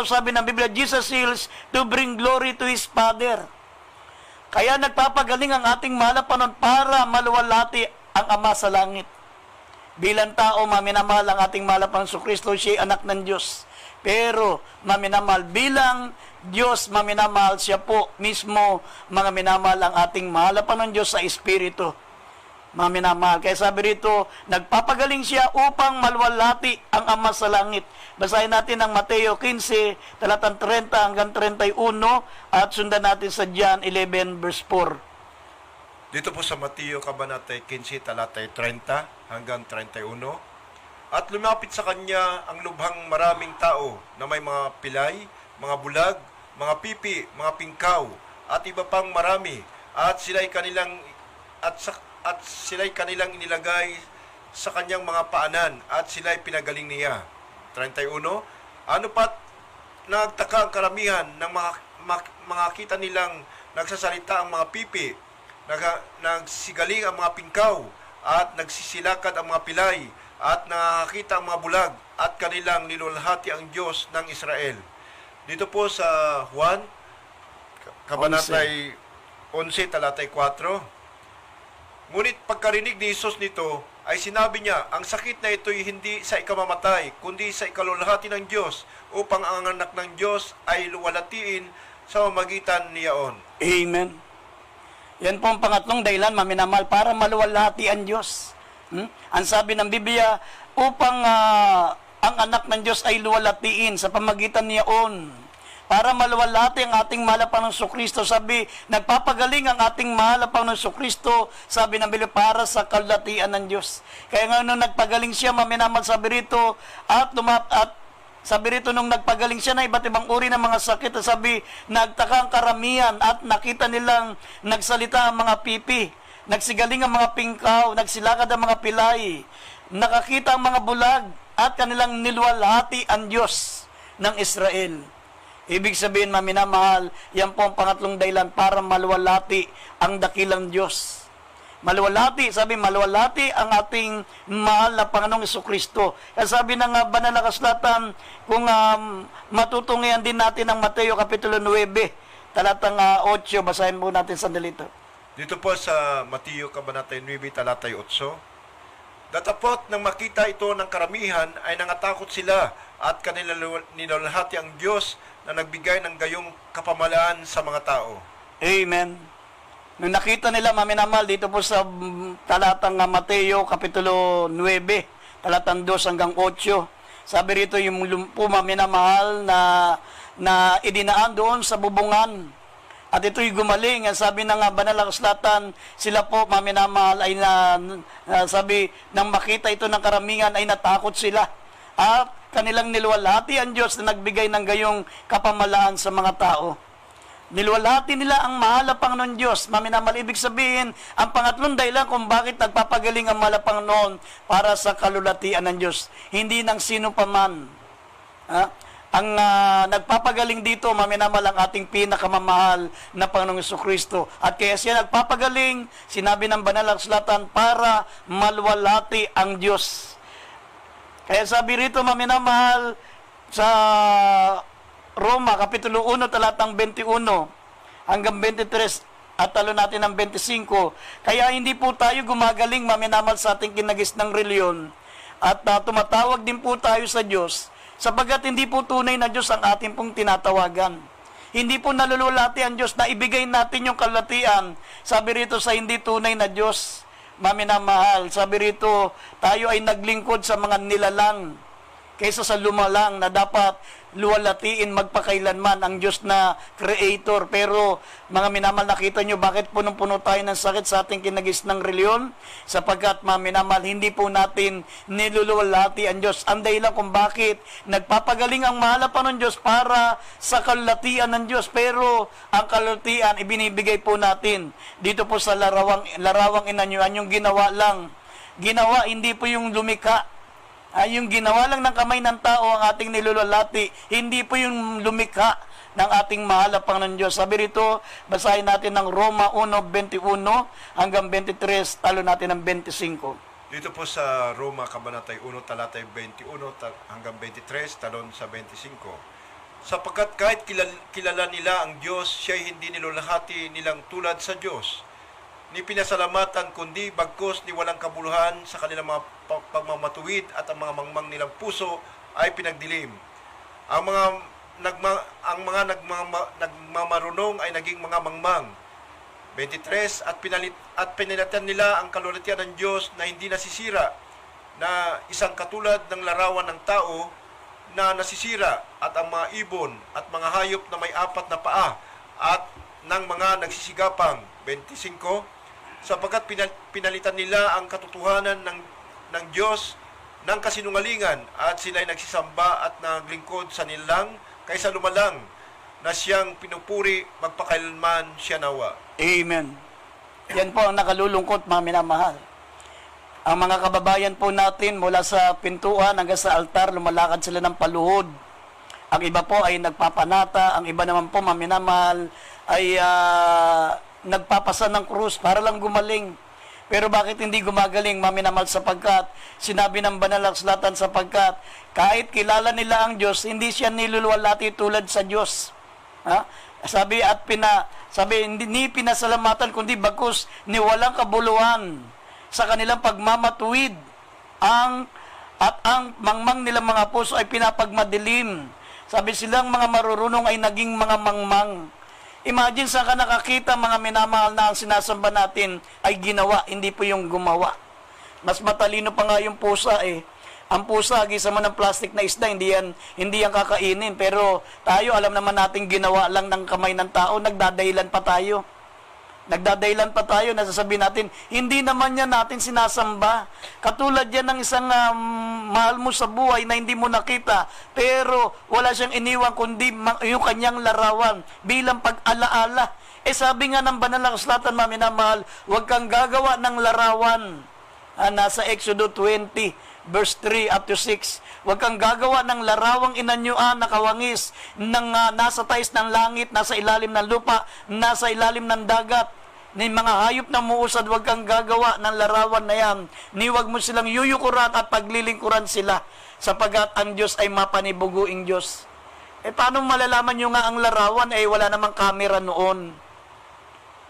sabi ng Biblia, Jesus wills to bring glory to His Father. Kaya nagpapagaling ang ating mahal na Panginoon para maluwalhati ang Ama sa langit. Bilang tao, maminamahal ang ating mahal na Panginoon Kristo, siya anak ng Diyos. Pero, maminamahal bilang Diyos, maminamahal siya po mismo, mga minamahal ang ating mahal na Panginoon Diyos sa Espiritu. Maminamahal. Kaya sabi rito, nagpapagaling siya upang maluwalhati ang Ama sa langit. Basahin natin ang Mateo 15, talatang 30 hanggang 31, at sundan natin sa John 11, verse 4. Dito po sa Mateo Kabanata 15, talatay 30 hanggang 31. At lumapit sa kanya ang lubhang maraming tao na may mga pilay, mga bulag, mga pipi, mga pingkaw, at iba pang marami. At sila'y kanilang inilagay sa kanyang mga paanan, at sila'y pinagaling niya. 31. Ano pat nagtaka ang karamihan ng mga kita nilang nagsasalita ang mga pipi, nagsigaling ang mga pingkaw, at nagsisilakad ang mga pilay, at nakakita ang mga bulag, at kanilang nilulhati ang Diyos ng Israel. Dito po sa Juan, Kabanatay 11, talatay 4. Ngunit pagkarinig ni Jesus nito, ay sinabi niya, ang sakit na ito'y hindi sa ikamamatay, kundi sa ikalulhati ng Diyos, upang ang anak ng Diyos ay luwalhatiin sa mamagitan niyaon. Amen. Yan po ang pangatlong dahilan, maminamahal, para maluwalhati ang Diyos. Ang sabi ng Biblia, upang ang anak ng Diyos ay luwalhatiin sa pamagitan niyaon. Para maluwalhati ang ating mahal na Panginoong Kristo, sabi, nagpapagaling ang ating mahal na Panginoong Kristo, sabi ng Biblia, para sa kalulatian ng Diyos. Kaya nga nung nagpagaling siya, maminamahal, sabi rito, at sabi rito nung nagpagaling siya na iba't ibang uri ng mga sakit, sabi, nagtaka ang karamihan at nakita nilang nagsalita ang mga pipi, nagsigaling ang mga pingkaw, nagsilakad ang mga pilay, nakakita ang mga bulag, at kanilang niluwalhati ang Diyos ng Israel. Ibig sabihin, maminamahal, yan po ang pangatlong dahilan para maluwalhati ang dakilang Diyos. Maluwalhati, sabi, maluwalhati ang ating mahal na Panginoong Jesucristo. Kaya sabi ng banal na kasulatan, kung matutungian din natin ang Mateo Kapitulo 9, talatang 8, basahin po natin sandali ito. Dito po sa Mateo Kabanata 9, talatay 8. Datapot nang makita ito ng karamihan ay nangatakot sila, at kanila nilalahati ang Diyos na nagbigay ng gayong kapamalaan sa mga tao. Amen. Nung nakita nila, maminamahal, dito po sa talatang Mateo Kapitulo 9, talatang 2 hanggang 8, sabi rito yung lumpo, maminamahal, na idinaan doon sa bubungan. At ito'y gumaling. Sabi ng banal na kasulatan, sila po, maminamahal, ay sabi, nang makita ito ng karamihan, ay natakot sila. At kanilang niluwalhati ang Diyos na nagbigay ng gayong kapamalaan sa mga tao. Niluwalhati nila ang mahal na Panginoon Diyos. Maminamahal, ibig sabihin, ang pangatlong dahilan kung bakit nagpapagaling ang mahal na Panginoon para sa kalulatian ng Diyos. Hindi ng sino paman. Ang nagpapagaling dito, maminamahal, ang ating pinakamamahal na Panginoong Jesucristo. At kaya siya nagpapagaling, sinabi ng banal na kasulatan, para maluwalhati ang Diyos. Kaya sabi rito, maminamahal, sa Roma, Kapitulo 1, talatang 21 hanggang 23, at talo natin ng 25. Kaya hindi po tayo gumagaling, maminamahal, sa ating kinagis ng reliyon. At tumatawag din po tayo sa Diyos, sapagat hindi po tunay na Diyos ang ating pong tinatawagan. Hindi po nalululati ang Diyos na ibigay natin yung kalulatian. Sabi rito, sa hindi tunay na Diyos. Maminamahal, sabi rito, tayo ay naglingkod sa mga nilalang kaysa sa lumalang na dapat luwalhatiin magpakailanman ang Diyos na Creator. Pero mga minamahal, nakita nyo bakit punong-puno tayo ng sakit sa ating kinagis ng reliyon? Sapagkat mga minamahal, hindi po natin niluluwalhati ang Diyos. Ang dahilan kung bakit nagpapagaling ang mahal na Panginoon Diyos para sa kalulatian ng Diyos. Pero ang kalulatian ibinibigay po natin dito po sa larawang inanyuan, yung ginawa lang. Ginawa, hindi po yung lumika. Yung ginawa lang ng kamay ng tao ang ating nilululati, hindi po yung lumikha ng ating mahal na Panginoon Diyos. Sabi rito, basahin natin ng Roma 1:21 hanggang 23, talo natin ng 25. Dito po sa Roma Kabanatay 1, talatay 21 hanggang 23, talon sa 25. sapagkat kahit kilala nila ang Diyos, siya'y hindi nilulahati nilang tulad sa Diyos. Ni pinasalamatan kundi bagkus ni walang kabuluhan sa kanilang mga pagmamatuwid at ang mga mangmang nilang puso ay pinagdilim. Ang mga nagmamarunong ay naging mga mangmang. 23, at pinalitan nila ang kalulatian ng Diyos na hindi nasisira, na isang katulad ng larawan ng tao na nasisira, at ang mga ibon at mga hayop na may 4 na paa at ng mga nagsisigapang. 25, sapagkat pinalitan nila ang katotohanan ng Diyos ng kasinungalingan, at sila'y nagsisamba at naglingkod sa nilang kaysa lumalang na siyang pinupuri magpakailanman siya nawa. Amen. Yan po ang nakalulungkot, mga minamahal. Ang mga kababayan po natin mula sa pintuan hanggang sa altar, lumalakad sila ng paluhod. Ang iba po ay nagpapanata, ang iba naman po, mga minamahal, ay nagpapasa ng krus para lang gumaling. Pero bakit hindi gumagaling, mga minamahal? Sapagkat sinabi ng banal na kasulatan, sapagkat kahit kilala nila ang Diyos, hindi siya niluluwalhati tulad sa Diyos. Ha? Sabi hindi ni pinasalamatan kundi bagkus ni walang kabuluhan sa kanilang pagmamatuwid ang mangmang nilang mga puso ay pinapagmadilim. Sabi silang mga marurunong ay naging mga mangmang. Imagine saan ka nakakita, mga minamahal, na ang sinasamba natin ay ginawa, hindi po yung gumawa. Mas matalino pa nga yung pusa eh. Ang pusa, gisa mo ng plastic na isda, hindi yan kakainin. Pero tayo, alam naman natin ginawa lang ng kamay ng tao, nagdadahilan pa tayo. Nasasabihin natin, hindi naman yan natin sinasamba. Katulad yan ng isang mahal mo sa buhay na hindi mo nakita, pero wala siyang iniwan kundi yung kanyang larawan bilang pag-alaala. Sabi nga ng banal na kasulatan, mga minamahal, huwag kang gagawa ng larawan. Nasa Exodus 20, verse 3 up to 6. Huwag kang gagawa ng larawang inanyuan na kawangis ng nasa taas ng langit, nasa ilalim ng lupa, nasa ilalim ng dagat. Ni mga hayop na muusad, huwag kang gagawa ng larawan na yan. Ni huwag mo silang yuyukuran at paglilingkuran sila, sapagat ang Diyos ay mapanibuguing Diyos. Paano malalaman nyo nga ang larawan? Wala namang kamera noon.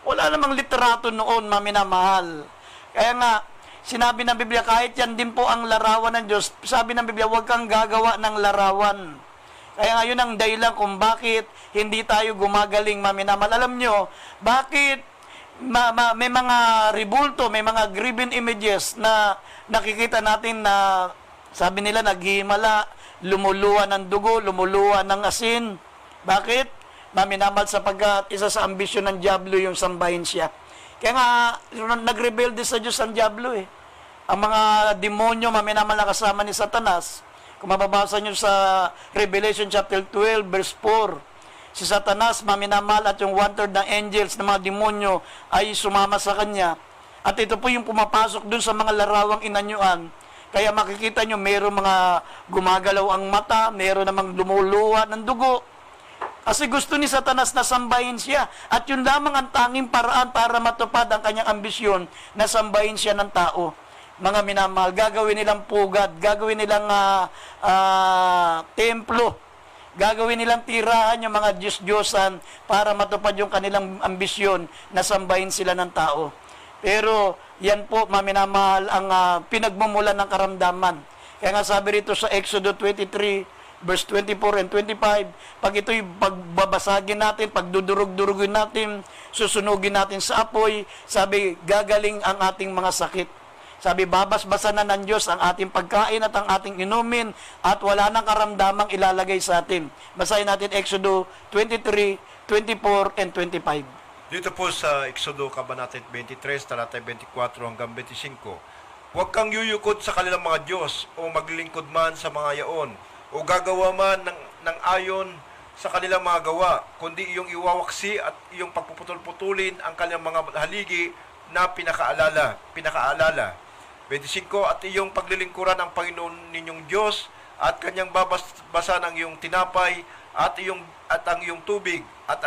Wala namang literato noon, maminamahal. Kaya nga, sinabi ng Biblia, kahit yan din po ang larawan ng Diyos, sabi ng Biblia, huwag kang gagawa ng larawan. Kaya ngayon ang dahilan kung bakit hindi tayo gumagaling, maminamal. Alam nyo, bakit may mga ribulto, may mga graven images na nakikita natin na sabi nila naghihimala, lumuluwa ng dugo, lumuluwa ng asin. Bakit? Maminamal, sapagkat isa sa ambisyon ng Diablo yung sambahin siya. Kaya nga, nagrebelde sa Diyos ang Diablo eh. Ang mga demonyo, maminamal na kasama ni Satanas, kung mababasa nyo sa Revelation chapter 12, verse 4, si Satanas, maminamal, at yung 1/3 ng angels ng mga demonyo ay sumama sa kanya. At ito po yung pumapasok dun sa mga larawang inanyuan. Kaya makikita nyo, mayroong mga gumagalaw ang mata, mayroon namang lumuluwa ng dugo. Kasi gusto ni Satanas na sambahin siya. At yun lamang ang tanging paraan para matupad ang kanyang ambisyon na sambahin siya ng tao. Mga minamahal, gagawin nilang pugad, gagawin nilang templo, gagawin nilang tirahan yung mga Diyos-Diyosan para matupad yung kanilang ambisyon na sambahin sila ng tao. Pero yan po, maminamahal, ang pinagmumulan ng karamdaman. Kaya nga sabi rito sa Exodus 23, verse 24 and 25, pag ito'y pagbabasagin natin, pagdudurog-durugin natin, susunugin natin sa apoy, sabi, gagaling ang ating mga sakit. Sabi, babasbasan na ng Diyos ang ating pagkain at ang ating inumin at wala nang karamdamang ilalagay sa atin. Basahin natin Exodus 23, 24, and 25. Dito po sa Exodo, Kabanata 23, talata 24 hanggang 25. Huwag kang yuyukod sa kanilang mga Diyos o maglilingkod man sa mga yaon o gagawa man ng ayon sa kanilang mga gawa, kundi iyong iwawaksi at iyong pagpuputol-putulin ang kanilang mga haligi na pinakaalala. 25, at iyong paglilingkuran ang Panginoon ninyong Diyos at kanyang babasbasan ang iyong tinapay at ang iyong tubig at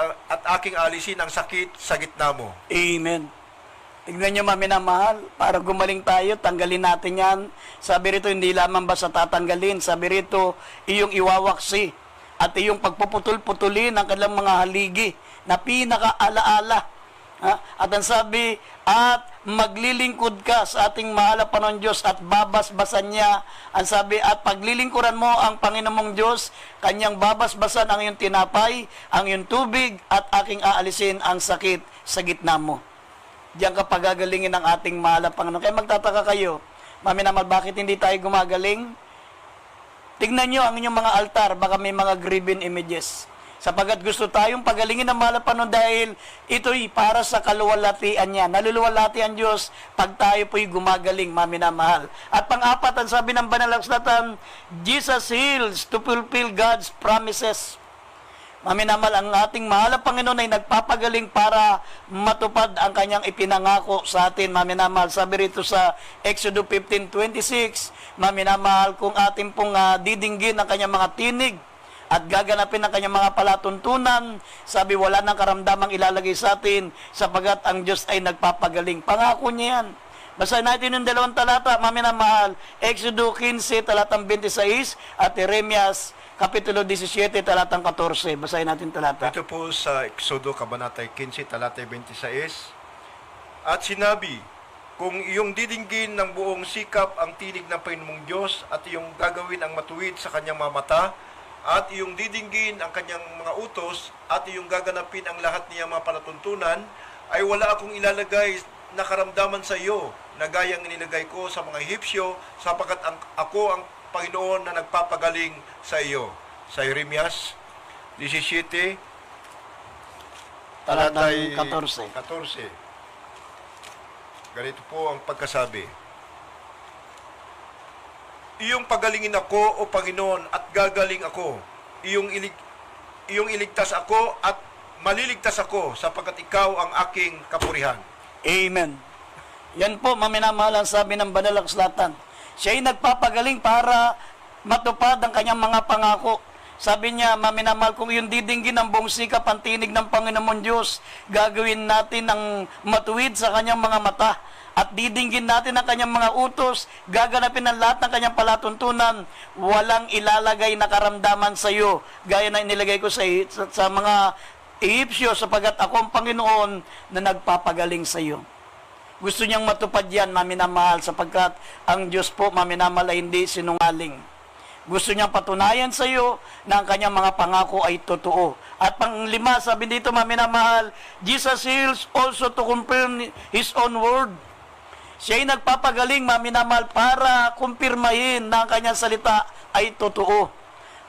aking alisin ang sakit sa gitna mo. Amen. Tignan nyo, maminamahal, para gumaling tayo, tanggalin natin yan. Sabi rito, hindi lamang basta tatanggalin. Sabi rito, iyong iwawaksi at iyong pagpuputol-putulin ang kanilang mga haligi na pinakaalaala. At ang sabi, at maglilingkod ka sa ating mahal na Panginoong Diyos at babasbasan niya. Ang sabi, at paglilingkuran mo ang Panginoon mong Diyos, kanyang babasbasan ang iyong tinapay, ang iyong tubig, at aking aalisin ang sakit sa gitna mo. Diyan ka pagagalingin ng ating mahal na Panginoon. Kaya magtataka kayo, maminamal, bakit hindi tayo gumagaling? Tignan nyo ang inyong mga altar, baka may mga graven images. Sapagat gusto tayong pagalingin ng mahal na Panginoon dahil ito'y para sa kaluwalhatian niya. Naluluwalhati ang Diyos pag tayo po'y gumagaling, maminamahal. At pang-apat, ang sabi ng banal na kasulatan, Jesus heals to fulfill God's promises. Maminamal, ang ating mahal na Panginoon ay nagpapagaling para matupad ang kanyang ipinangako sa atin. Maminamal, sabi rito sa Exodus 15:26, maminamal, kung ating pong didinggin ang kanyang mga tinig at gaganapin ang kanyang mga palatuntunan, sabi, wala nang karamdamang ilalagay sa atin sapagat ang Diyos ay nagpapagaling. Pangako niya yan. Basahin natin yung 2 talata, maminamahal, Exodus 15, talatang 26, at Jeremias, Kapitulo 17, talatang 14. Basahin natin talata. Ito po sa Exodo, Kabanata 15, talata 26. At sinabi, kung iyong didinggin ng buong sikap ang tinig ng Panginoong Diyos at iyong gagawin ang matuwid sa kanyang mga mata, at iyong didinggin ang kanyang mga utos, at iyong gaganapin ang lahat niyang mga palatuntunan, ay wala akong ilalagay na karamdaman sa iyo na gayang inilagay ko sa mga Ehipsyo, sapagkat ako ang Panginoon na nagpapagaling sa iyo. Sa Jeremias 17, Talatang talatay 14. 14. Ganito po ang pagkasabi. Iyong pagalingin ako, o Panginoon, at gagaling ako. Iyong iligtas ako at maliligtas ako, sapagkat ikaw ang aking kapurihan. Amen. Yan po, maminamahal, ang sabi ng banal na kasulatan. Siya ay nagpapagaling para matupad ang kanyang mga pangako. Sabi niya, maminamahal, kung iyong didinggin ang buong sikap ang tinig ng Panginoon Diyos, gagawin natin ang matuwid sa kanyang mga mata, at didinggin natin ang kanyang mga utos, gaganapin ang lahat ng kanyang palatuntunan, walang ilalagay na karamdaman sa iyo, gaya na inilagay ko sa mga Ehipsyo, sapagat ako ang Panginoon na nagpapagaling sa iyo. Gusto niyang matupad yan, maminamahal, sapagkat ang Diyos po, maminamahal, ay hindi sinungaling. Gusto niyang patunayan sa iyo na ang kanyang mga pangako ay totoo. At pang-5, sabi dito, maminamahal, Jesus heals also to confirm His own word. Siya ay nagpapagaling, maminamahal, para kumpirmahin na ang kanyang salita ay totoo.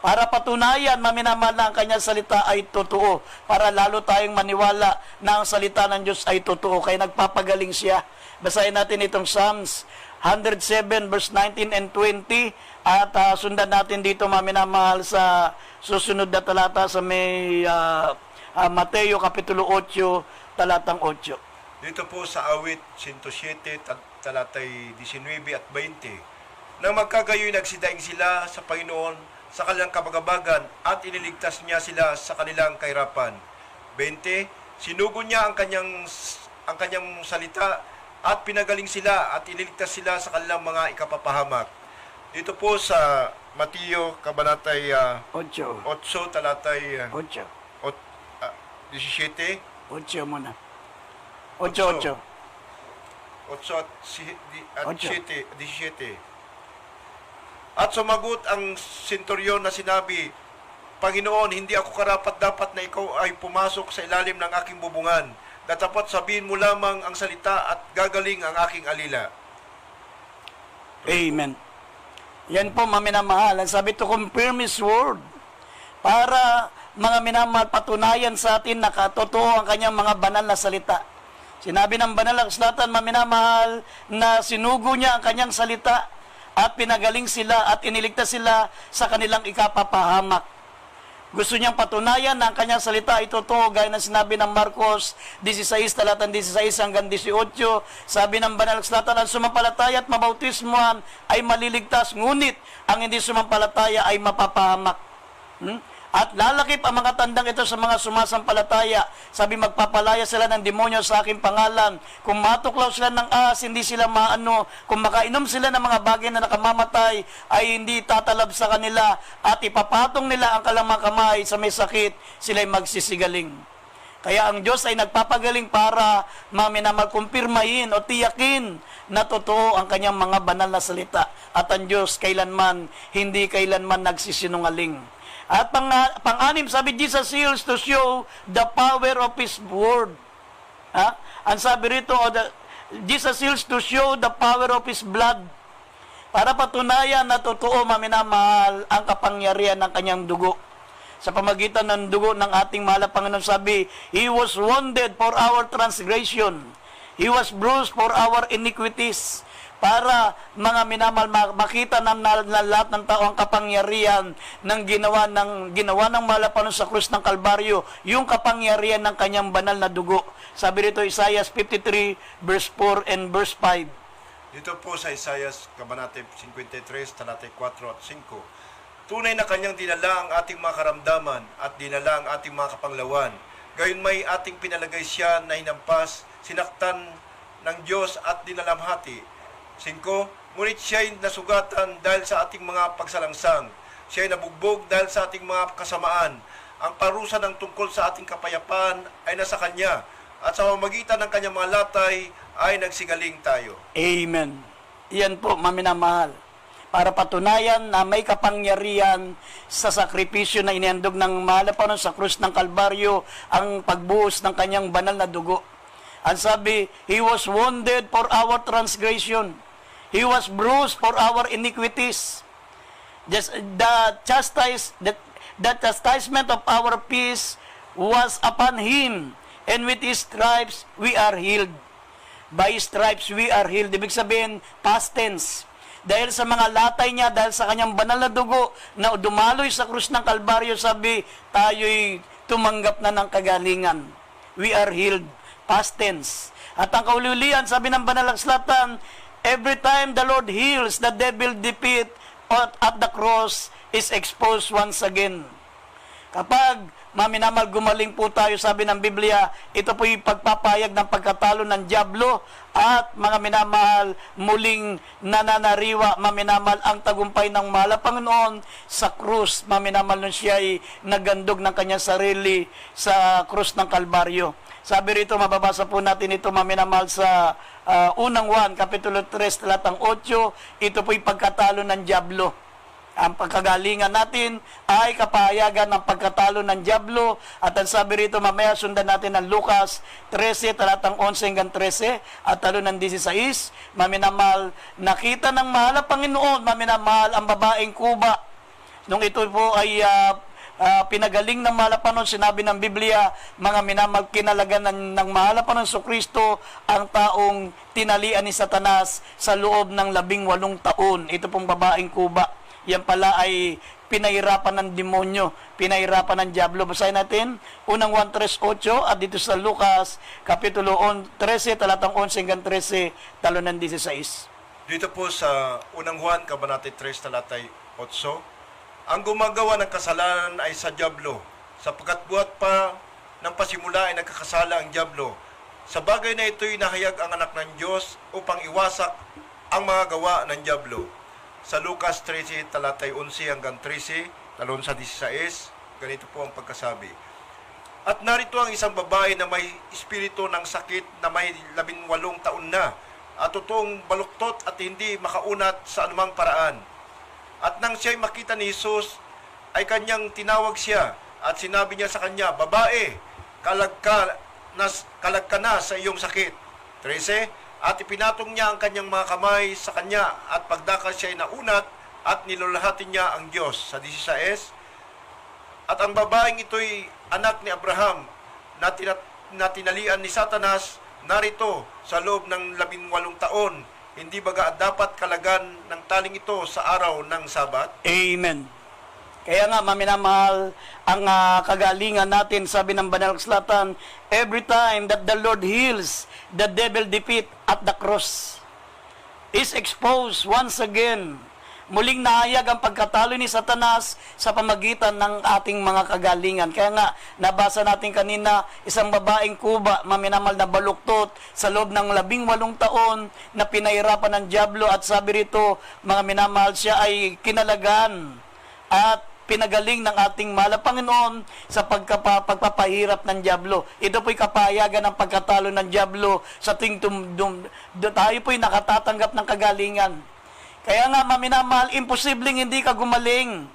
Para patunayan, maminamahal, na ang kanyang salita ay totoo. Para lalo tayong maniwala na ang salita ng Diyos ay totoo. Kaya nagpapagaling siya. Basahin natin itong Psalms 107 verse 19 and 20. At sundan natin dito, maminamahal, sa susunod na talata sa may Mateo Kapitulo 8, talatang 8. Dito po sa awit 107, talatay 19 at 20. Nang magkagayoy nagsidaing sila sa Panginoon sa kanilang kabagabagan at iniligtas niya sila sa kanilang kahirapan. 20. Sinugo niya ang kanyang salita at pinagaling sila at iniligtas sila sa kanilang mga ikapapahamak. Dito po sa Mateo Kabanatay 8, talatay 8. 17. 8 muna. 8. 8 at 8. 17. At sumagot ang senturyon na sinabi, Panginoon, hindi ako karapat-dapat na ikaw ay pumasok sa ilalim ng aking bubungan. Datapat sabihin mo lamang ang salita at gagaling ang aking alila. Amen. Yan po, maminamahal. Ang sabi to, confirm His word. Para, mga minamahal, patunayan sa atin na katotoo ang kanyang mga banal na salita. Sinabi ng banal na kasulatan, maminamahal, na sinugo niya ang kanyang salita at pinagaling sila at iniligtas sila sa kanilang ikapapahamak. Gusto niyang patunayan na ang kanyang salita ay totoo, gaya ng sinabi ng Marcos 16, talatang 16 hanggang 18. Sabi ng banal na kasulatan, ang sumampalataya at mabautismuhan ay maliligtas, ngunit ang hindi sumampalataya ay mapapahamak. At lalakip ang mga tandang ito sa mga sumasampalataya. Sabi, magpapalaya sila ng demonyo sa aking pangalan. Kung matuklaw sila ng ahas, hindi sila maano. Kung makainom sila ng mga bagay na nakamamatay, ay hindi tatalab sa kanila. At ipapatong nila ang kalang mga kamay sa may sakit, sila'y magsisigaling. Kaya ang Diyos ay nagpapagaling para kumpirmahin o tiyakin na totoo ang kanyang mga banal na salita. At ang Diyos kailanman, hindi kailanman nagsisinungaling. At pang-anim, sabi, Jesus heals to show the power of His word. Ha? Ang sabi rito, Jesus heals to show the power of His blood. Para patunayan na totoo, maminamahal, ang kapangyarihan ng kanyang dugo. Sa pamagitan ng dugo ng ating mahal na Panginoon, sabi, He was wounded for our transgression. He was bruised for our iniquities. Para mga minamahal, makita ng lahat ng tao ang kapangyarihan ng ginawa ng mahal na Panginoon sa krus ng Kalbaryo, yung kapangyarihan ng kanyang banal na dugo. Sabi rito, Isaiah 53, verse 4 and verse 5. Dito po sa Isaiah, Kabanata 53, talata 4 at 5. Tunay na kanyang dinala ang ating mga karamdaman at dinala ang ating mga kapanglawan. Gayon may ating pinalagay siya na hinampas, sinaktan ng Diyos at dinalamhati. 5. Ngunit siya'y nasugatan dahil sa ating mga pagsalangsang. Siya'y nabugbog dahil sa ating mga kasamaan. Ang parusa ng tungkol sa ating kapayapaan ay nasa Kanya. At sa pamamagitan ng Kanyang mga latay ay nagsigaling tayo. Amen. Iyan po, maminamahal. Para patunayan na may kapangyarihan sa sakripisyo na inihandog ng mahal na Panginoon sa krus ng Kalbaryo, ang pagbuhos ng kanyang banal na dugo. Ang sabi, He was wounded for our transgression. He was bruised for our iniquities. The chastisement of our peace was upon Him, and with His stripes we are healed. By His stripes we are healed. Ibig sabihin, past tense. Dahil sa mga latay niya, dahil sa kanyang banal na dugo na dumaloy sa krus ng Kalbaryo, sabi, tayo'y tumanggap na ng kagalingan. We are healed. Past tense. At ang kauliulian, sabi ng banal na kasulatan, every time the Lord heals, the devil defeat at the cross is exposed once again. Kapag maminamal gumaling po tayo, sabi ng Biblia, ito po yung pagpapayag ng pagkatalo ng dyablo at mga minamahal, muling nananariwa, maminamal, ang tagumpay ng mahal na Panginoon sa krus. Maminamal nun siya ay nagandog ng kanyang sarili sa krus ng Kalbaryo. Sabi rito, mababasa po natin ito, maminamahal, sa unang Juan, Kapitulo 3, talatang 8, ito po yung pagkatalo ng dyablo. Ang pagkagalingan natin ay kapahayagan ng pagkatalo ng dyablo. At ang sabi rito, mamaya sundan natin ang Lucas 13, talatang 11 hanggang 13, at talo ng 16. Maminamahal, nakita ng mahal na Panginoon, maminamahal, ang babaeng kuba. Nung ito po ay pinagaling ng mahal na Panginoon, sinabi ng Biblia, mga minamahal, kinalagan ng mahal na Panginoon Jesucristo ang taong tinalian ni Satanas sa loob ng 18 taon. Ito pong babaeng kuba. Yan pala ay pinahirapan ng demonyo, pinahirapan ng dyablo. Basahin natin, unang 1:3-8, at dito sa Lucas, Kapitulo 13, talatang 11 hanggang 13, talo ng 16. Dito po sa unang Juan, Kabanata 3, talatay 8, ang gumagawa ng kasalanan ay sa dyablo, sapagkat buhat pa ng pasimula ay nagkakasala ang dyablo. Sa bagay na ito'y nahayag ang anak ng Diyos upang iwasak ang mga gawa ng dyablo. Sa Lucas 13, talatay 11 hanggang 13, talon sa 16, ganito po ang pagkasabi. At narito ang isang babae na may espiritu ng sakit na may 18 taon na, at totoong baluktot at hindi makaunat sa anumang paraan. At nang siya'y makita ni Jesus, ay kanyang tinawag siya, at sinabi niya sa kanya, babae, kalag ka na sa iyong sakit. 13, at ipinatong niya ang kanyang mga kamay sa kanya, at pagdakal siya'y naunat, at nilulahati niya ang Diyos. Sa 16, at ang babaeng ito'y anak ni Abraham, na tinalian ni Satanas, narito sa loob ng 18 taon. Hindi baga dapat kalagan ng taling ito sa araw ng Sabat? Amen. Kaya nga, maminamahal, ang kagalingan natin, sabi ng banal na kasulatan, every time that the Lord heals, the devil defeat at the cross is exposed once again. muling nahayag ang pagkatalo ni Satanas sa pamagitan ng ating mga kagalingan. Kaya nga, nabasa natin kanina, isang babaeng Kuba, maminamal na baluktot, sa loob ng 18 taon na pinahirapan ng dyablo, at sabi rito, mga minamahal, siya ay kinalagan at pinagaling ng ating mahal na Panginoon sa pagpapahirap ng dyablo. Ito po'y kapayagan ng pagkatalo ng dyablo sa tuwing tayo po'y nakatatanggap ng kagalingan. Kaya nga, maminamahal, imposibleng hindi ka gumaling.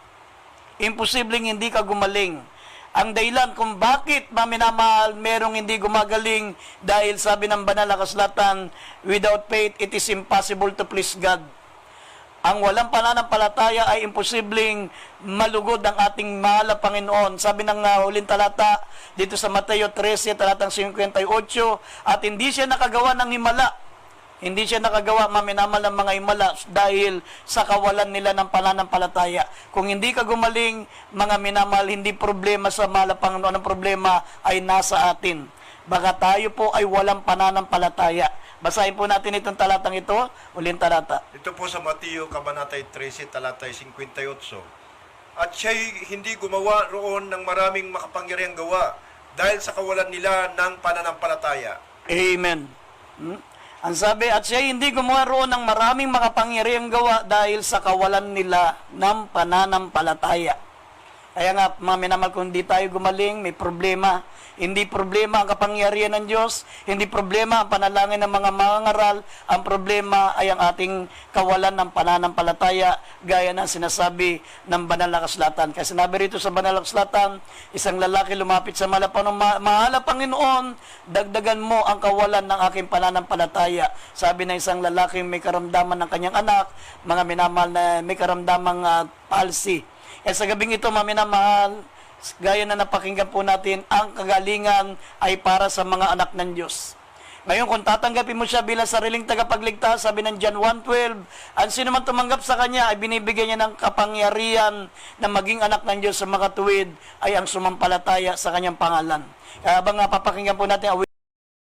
Imposibleng hindi ka gumaling. Ang dahilan kung bakit, maminamahal, merong hindi gumagaling dahil sabi ng banal na kasulatan, without faith, it is impossible to please God. Ang walang pananampalataya ay imposibleng malugod ang ating mahal na Panginoon. Sabi ng huling talata dito sa Mateo 13, talatang 58, at hindi siya nakagawa ng himala. Hindi siya nakagawa, maminamal ng mga himala dahil sa kawalan nila ng pananampalataya. Kung hindi ka gumaling, mga minamahal, hindi problema sa mahal na Panginoon. Ang problema ay nasa atin. Baka tayo po ay walang pananampalataya. Basahin po natin itong talatang ito, uling talata. Ito po sa Mateo, Kabanatay 13, talatay 58. At siya'y hindi gumawa roon ng maraming makapangyarihang gawa dahil sa kawalan nila ng pananampalataya. Amen. Ang sabi, at siya hindi gumawa roon ng maraming makapangyarihang gawa dahil sa kawalan nila ng pananampalataya. Kaya nga, mga minamahal, kung hindi tayo gumaling, may problema. Hindi problema ang kapangyarihan ng Diyos, hindi problema ang panalangin ng mga mangangaral, ang problema ay ang ating kawalan ng pananampalataya, gaya ng sinasabi ng banal na kasulatan. Kaya sinabi rito sa banal na kasulatan, isang lalaki lumapit sa mahal na Panginoon, dagdagan mo ang kawalan ng aking pananampalataya. Sabi ng isang lalaki may karamdaman ng kanyang anak, mga minamahal na may karamdamang palsy. Kaya sa gabing ito, mga minamahal, gaya na napakinggan po natin, ang kagalingan ay para sa mga anak ng Diyos. Ngayon, kung tatanggapin mo siya bilang sariling tagapagligtas, sabi ng John 1:12, ang sino man tumanggap sa Kanya ay binibigyan niya ng kapangyarihan na maging anak ng Diyos sa makatuwid ay ang sumampalataya sa Kanyang pangalan. Kaya habang papakinggan po natin